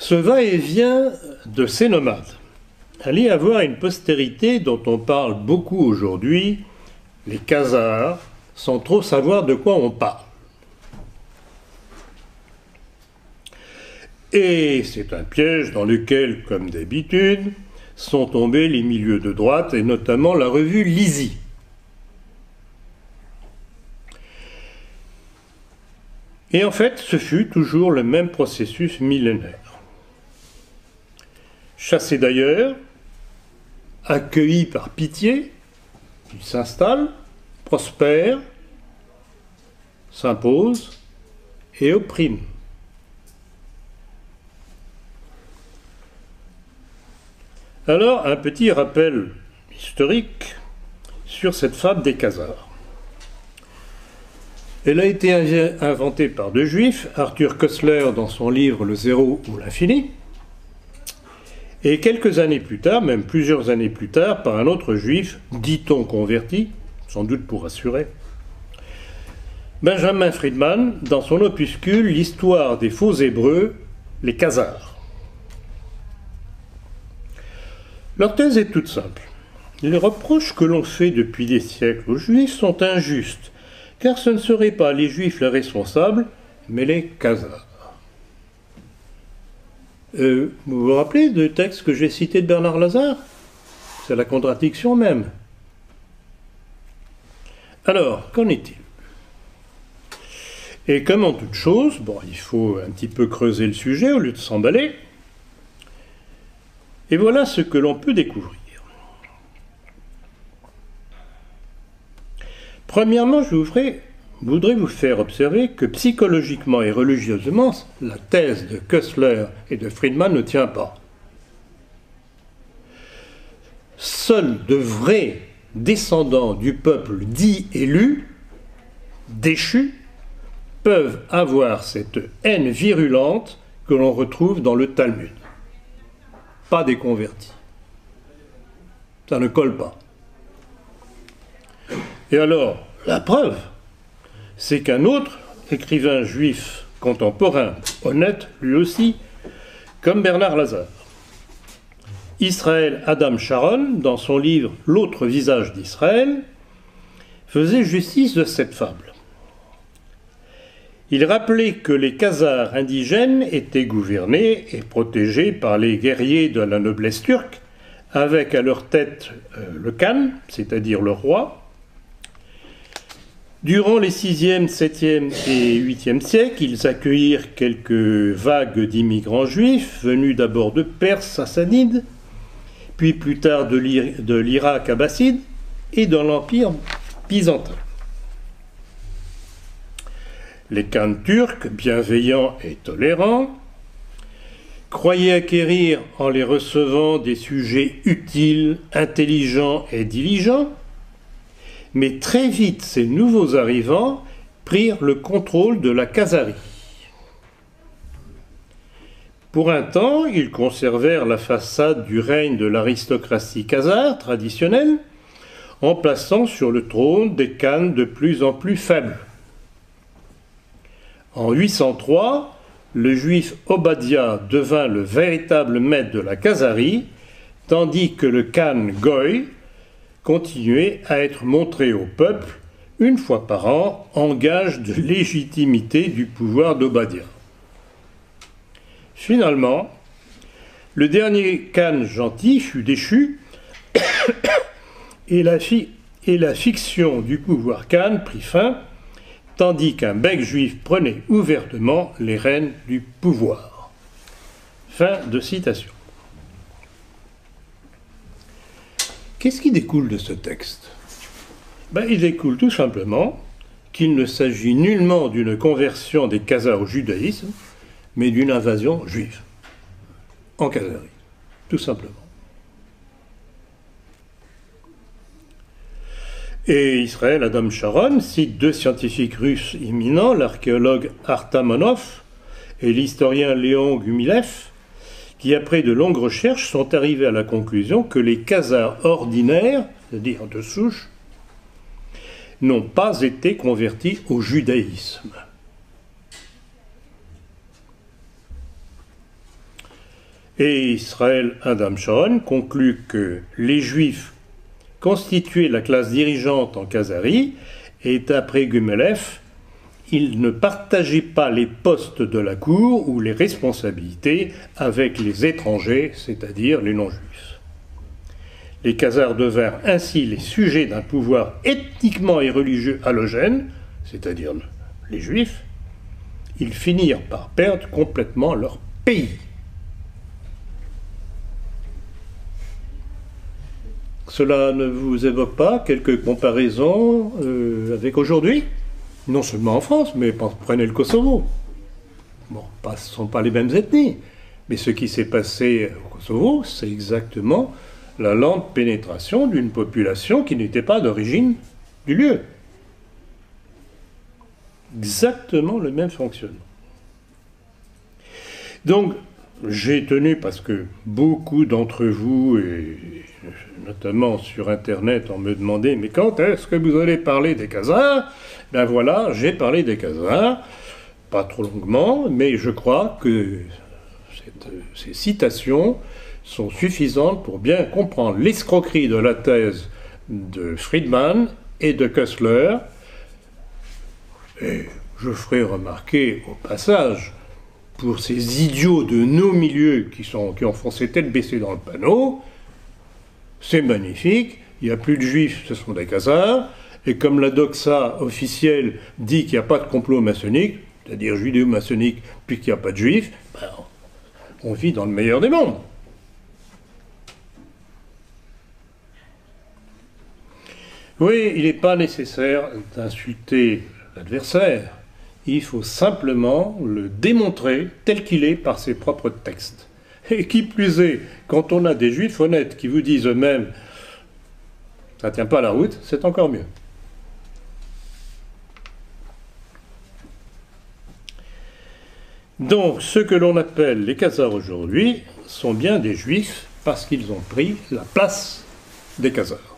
Ce va-et-vient de ces nomades allait avoir une postérité dont on parle beaucoup aujourd'hui, les Khazars, sans trop savoir de quoi on parle. Et c'est un piège dans lequel, comme d'habitude, sont tombés les milieux de droite, et notamment la revue Lizzie. Et en fait, ce fut toujours le même processus millénaire. Chassés d'ailleurs, accueillis par pitié, ils s'installent, prospèrent, s'imposent et oppriment. Alors, un petit rappel historique sur cette fable des Khazars. Elle a été inventée par deux juifs, Arthur Koestler dans son livre Le Zéro ou l'Infini, et quelques années plus tard, même plusieurs années plus tard, par un autre juif, dit-on converti, sans doute pour assurer, Benjamin Friedman, dans son opuscule L'histoire des faux Hébreux, les Khazars. Leur thèse est toute simple. Les reproches que l'on fait depuis des siècles aux Juifs sont injustes, car ce ne seraient pas les Juifs les responsables, mais les Khazars. Vous vous rappelez du texte que j'ai cité de Bernard Lazare? C'est la contradiction même. Alors, qu'en est-il? Et comme en toute chose, bon, il faut un petit peu creuser le sujet au lieu de s'emballer. Et voilà ce que l'on peut découvrir. Premièrement, je voudrais vous faire observer que psychologiquement et religieusement, la thèse de Koestler et de Friedman ne tient pas. Seuls de vrais descendants du peuple dit élu, déchu, peuvent avoir cette haine virulente que l'on retrouve dans le Talmud. Pas des convertis. Ça ne colle pas. Et alors, la preuve, c'est qu'un autre écrivain juif contemporain, honnête lui aussi, comme Bernard Lazare, Israël Adam Sharon, dans son livre L'autre visage d'Israël, faisait justice de cette fable. Il rappelait que les Khazars indigènes étaient gouvernés et protégés par les guerriers de la noblesse turque, avec à leur tête le Khan, c'est-à-dire le roi. Durant les 6e, 7e et 8e siècles, ils accueillirent quelques vagues d'immigrants juifs venus d'abord de Perse sassanides, puis plus tard de l'Irak abbasside et de l'Empire byzantin. Les Khans turcs, bienveillants et tolérants, croyaient acquérir en les recevant des sujets utiles, intelligents et diligents, mais très vite ces nouveaux arrivants prirent le contrôle de la Khazarie. Pour un temps, ils conservèrent la façade du règne de l'aristocratie khazare traditionnelle, en plaçant sur le trône des Khans de plus en plus faibles. En 803, le juif Obadiah devint le véritable maître de la Khazarie, tandis que le Khan Goy continuait à être montré au peuple une fois par an en gage de légitimité du pouvoir d'Obadiah. Finalement, le dernier Khan gentil fut déchu et la fiction du pouvoir Khan prit fin, tandis qu'un bègue juif prenait ouvertement les rênes du pouvoir. Fin de citation. Qu'est-ce qui découle de ce texte? Il découle tout simplement qu'il ne s'agit nullement d'une conversion des Khazars au judaïsme, mais d'une invasion juive en Khazarie, tout simplement. Et Israël Adam Sharon cite deux scientifiques russes éminents, l'archéologue Artamonov et l'historien Léon Gumilev, qui, après de longues recherches, sont arrivés à la conclusion que les Khazars ordinaires, c'est-à-dire de souche, n'ont pas été convertis au judaïsme. Et Israël Adam Sharon conclut que les Juifs constituaient la classe dirigeante en Khazarie et d'après Gumelef, ils ne partageaient pas les postes de la cour ou les responsabilités avec les étrangers, c'est-à-dire les non-juifs. Les Khazars devinrent ainsi les sujets d'un pouvoir ethniquement et religieux halogène, c'est-à-dire les juifs. Ils finirent par perdre complètement leur pays. Cela ne vous évoque pas quelques comparaisons avec aujourd'hui? Non seulement en France, mais prenez le Kosovo. Bon, ce ne sont pas les mêmes ethnies, mais ce qui s'est passé au Kosovo, c'est exactement la lente pénétration d'une population qui n'était pas d'origine du lieu. Exactement le même fonctionnement. Donc, j'ai tenu, parce que beaucoup d'entre vous, et notamment sur Internet, on me demandait « Mais quand est-ce que vous allez parler des Khazars ?» Ben voilà, j'ai parlé des Khazars, pas trop longuement, mais je crois que ces citations sont suffisantes pour bien comprendre l'escroquerie de la thèse de Friedman et de Kessler. Et je ferai remarquer au passage, pour ces idiots de nos milieux qui ont foncé tête baissée dans le panneau, c'est magnifique, il n'y a plus de juifs, ce sont des Khazars, et comme la doxa officielle dit qu'il n'y a pas de complot maçonnique, c'est-à-dire judéo-maçonnique, puis qu'il n'y a pas de juifs, ben, on vit dans le meilleur des mondes. Oui, il n'est pas nécessaire d'insulter l'adversaire. Il faut simplement le démontrer tel qu'il est par ses propres textes. Et qui plus est, quand on a des juifs honnêtes qui vous disent eux-mêmes « ça ne tient pas la route », c'est encore mieux. Donc, ceux que l'on appelle les Khazars aujourd'hui sont bien des juifs parce qu'ils ont pris la place des Khazars.